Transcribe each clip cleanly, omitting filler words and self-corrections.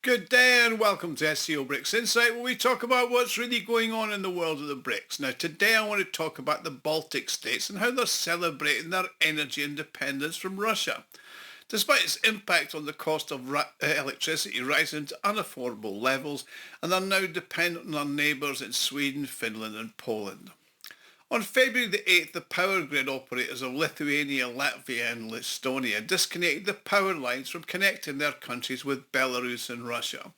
Good day and welcome to SCO BRICS Insight, where we talk about what's really going on in the world of the BRICS. Now today I want to talk about the Baltic States and how they're celebrating their energy independence from Russia. Despite its impact on the cost of electricity rising to unaffordable levels, and they're now dependent on their neighbours in Sweden, Finland and Poland. On February the 8th, the power grid operators of Lithuania, Latvia and Estonia disconnected the power lines from connecting their countries with Belarus and Russia.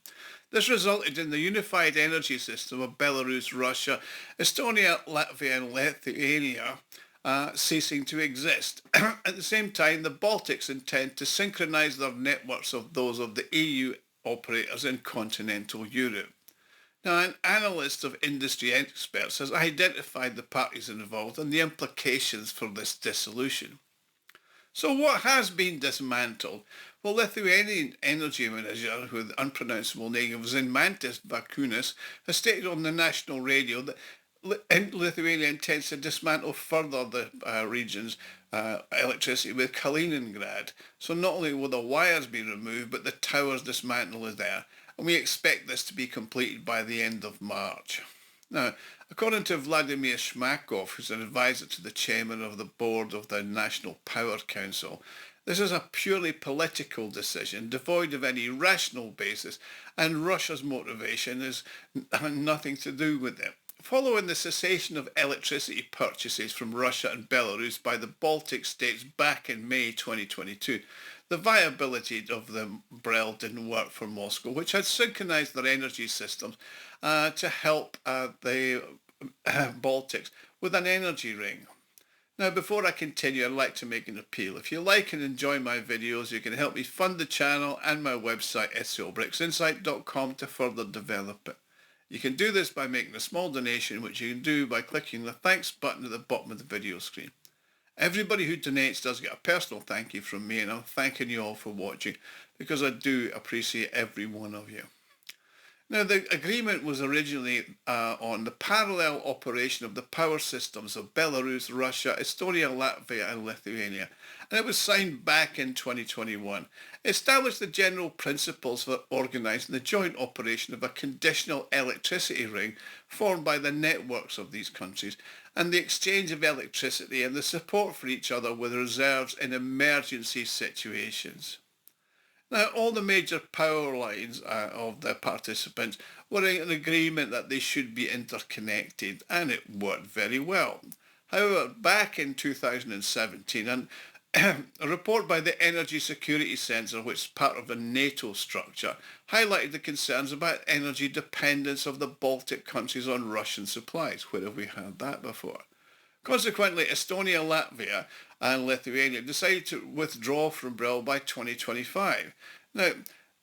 This resulted in the unified energy system of Belarus, Russia, Estonia, Latvia and Lithuania ceasing to exist. At the same time, the Baltics intend to synchronise their networks of those of the EU operators in continental Europe. Now, an analyst of industry experts has identified the parties involved and the implications for this dissolution. So what has been dismantled? Well, Lithuanian energy minister, with the unpronounceable name of Zimantas Vakunas, has stated on the national radio that Lithuania intends to dismantle further the region's electricity with Kaliningrad. So not only will the wires be removed, but the towers dismantled is there. And we expect this to be completed by the end of March. Now, according to Vladimir Shmakov, who's an advisor to the chairman of the board of the National Power Council, this is a purely political decision, devoid of any rational basis, and Russia's motivation is nothing to do with it. Following the cessation of electricity purchases from Russia and Belarus by the Baltic States back in May 2022, the viability of the BRELL didn't work for Moscow, which had synchronized their energy systems to help the Baltics with an energy ring. Now, before I continue, I'd like to make an appeal. If you like and enjoy my videos, you can help me fund the channel and my website, scobricsinsight.com, to further develop it. You can do this by making a small donation, which you can do by clicking the thanks button at the bottom of the video screen. Everybody who donates does get a personal thank you from me, and I'm thanking you all for watching because I do appreciate every one of you. Now, the agreement was originally on the parallel operation of the power systems of Belarus, Russia, Estonia, Latvia and Lithuania, and it was signed back in 2021. It established the general principles for organising the joint operation of a conditional electricity ring formed by the networks of these countries, and the exchange of electricity and the support for each other with reserves in emergency situations. Now, all the major power lines of the participants were in agreement that they should be interconnected, and it worked very well. However, back in 2017, a report by the Energy Security Centre, which is part of the NATO structure, highlighted the concerns about energy dependence of the Baltic countries on Russian supplies. Where have we had that before? Consequently, Estonia, Latvia and Lithuania decided to withdraw from BRELL by 2025. Now,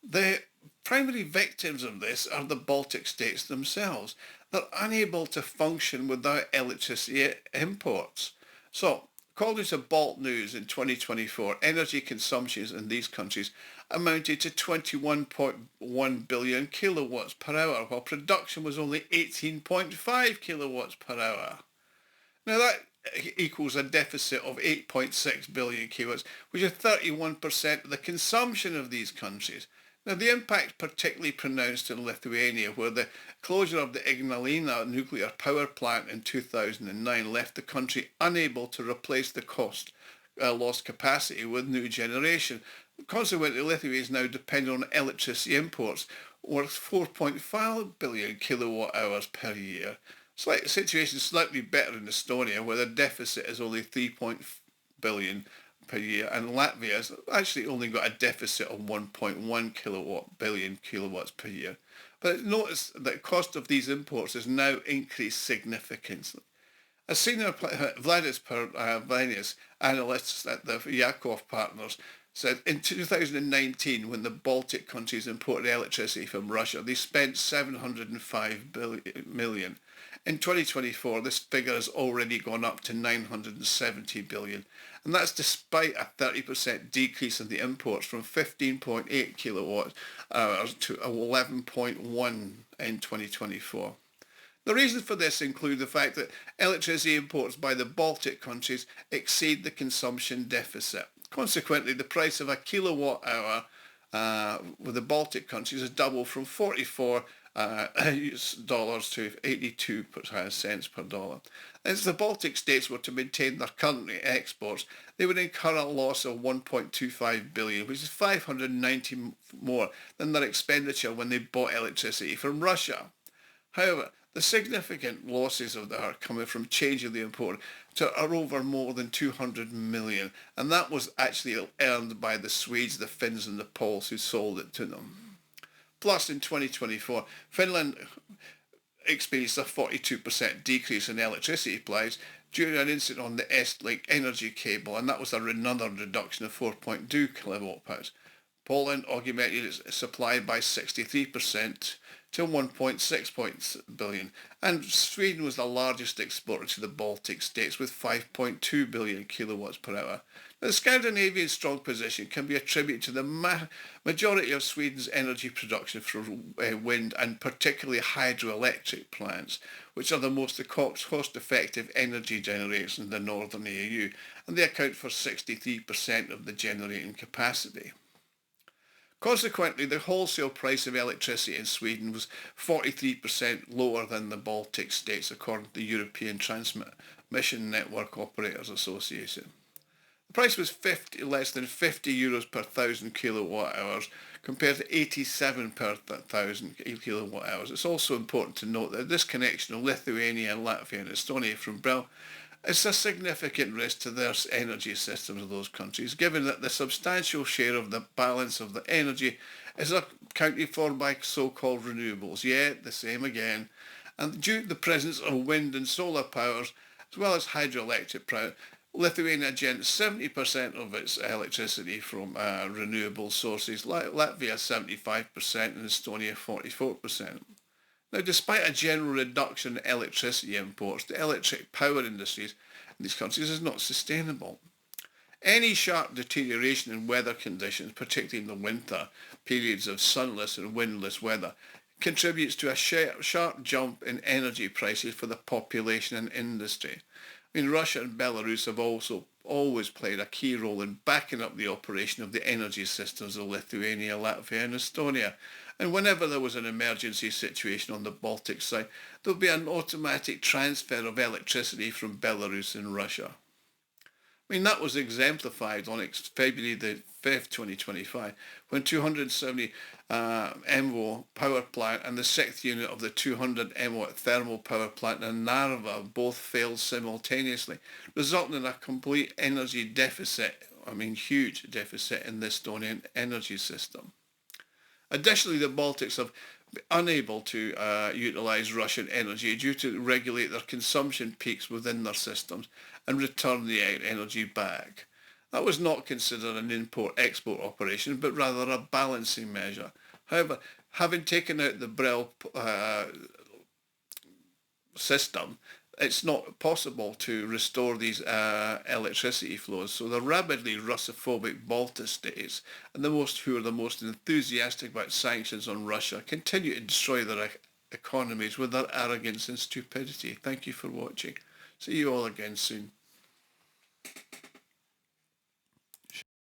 the primary victims of this are the Baltic states themselves. They're unable to function without electricity imports. So, according to Balt News in 2024, energy consumptions in these countries amounted to 21.1 billion kilowatts per hour, while production was only 18.5 kilowatts per hour. Now that equals a deficit of 8.6 billion kilowatts, which is 31% of the consumption of these countries. Now the impact particularly pronounced in Lithuania, where the closure of the Ignalina nuclear power plant in 2009 left the country unable to replace the lost capacity with new generation. Consequently, Lithuania is now dependent on electricity imports worth 4.5 billion kilowatt hours per year. Situation is slightly better in Estonia, where the deficit is only 3 billion per year, and Latvia has actually only got a deficit of 1.1 billion kilowatts per year. But notice that the cost of these imports has now increased significantly. A senior Vladis Pervanius, analyst at the Yakov Partners, said in 2019, when the Baltic countries imported electricity from Russia, they spent 705 million. In 2024, this figure has already gone up to 970 billion, and that's despite a 30% decrease in the imports from 15.8 kilowatt hours to 11.1 in 2024. The reasons for this include the fact that electricity imports by the Baltic countries exceed the consumption deficit. Consequently, the price of a kilowatt hour with the Baltic countries has doubled from 44 dollars to 82 cents per dollar. As the Baltic states were to maintain their current exports, they would incur a loss of 1.25 billion, which is 590 more than their expenditure when they bought electricity from Russia. However, the significant losses of that are coming from changing the import are over more than 200 million, and that was actually earned by the Swedes, the Finns and the Poles who sold it to them. Plus, in 2024, Finland experienced a 42% decrease in electricity supplies due to an incident on the Estlink energy cable, and that was another reduction of 4.2 kilowatt hours. Poland augmented its supply by 63% to 1.6 billion, and Sweden was the largest exporter to the Baltic states with 5.2 billion kilowatts per hour. Now, the Scandinavian strong position can be attributed to the majority of Sweden's energy production from wind and particularly hydroelectric plants, which are the most cost-effective energy generators in the northern EU, and they account for 63% of the generating capacity. Consequently, the wholesale price of electricity in Sweden was 43% lower than the Baltic states, according to the European Transmission Network Operators Association. The price was less than 50 euros per 1,000 kilowatt hours compared to 87 per 1,000 kilowatt hours. It's also important to note that this connection of Lithuania, Latvia and Estonia from BRELL is a significant risk to their energy systems of those countries, given that the substantial share of the balance of the energy is accounted for by so-called renewables. Yet, the same again. And due to the presence of wind and solar powers, as well as hydroelectric power, Lithuania generates 70% of its electricity from renewable sources, Latvia 75% and Estonia 44%. Now, despite a general reduction in electricity imports, the electric power industries in these countries is not sustainable. Any sharp deterioration in weather conditions, particularly in the winter, periods of sunless and windless weather, contributes to a sharp jump in energy prices for the population and industry. I mean, Russia and Belarus have also always played a key role in backing up the operation of the energy systems of Lithuania, Latvia and Estonia. And whenever there was an emergency situation on the Baltic side, there would be an automatic transfer of electricity from Belarus and Russia. I mean, that was exemplified on February the 5th, 2025, when 270 MW power plant and the 6th unit of the 200 MW thermal power plant in Narva both failed simultaneously, resulting in a complete energy deficit, huge deficit in the Estonian energy system. Additionally, the Baltics have been unable to utilise Russian energy due to regulate their consumption peaks within their systems and return the energy back. That was not considered an import-export operation, but rather a balancing measure. However, having taken out the BRELL system, it's not possible to restore these electricity flows. So the rabidly Russophobic Baltic states, and who are the most enthusiastic about sanctions on Russia, continue to destroy their economies with their arrogance and stupidity. Thank you for watching. See you all again soon.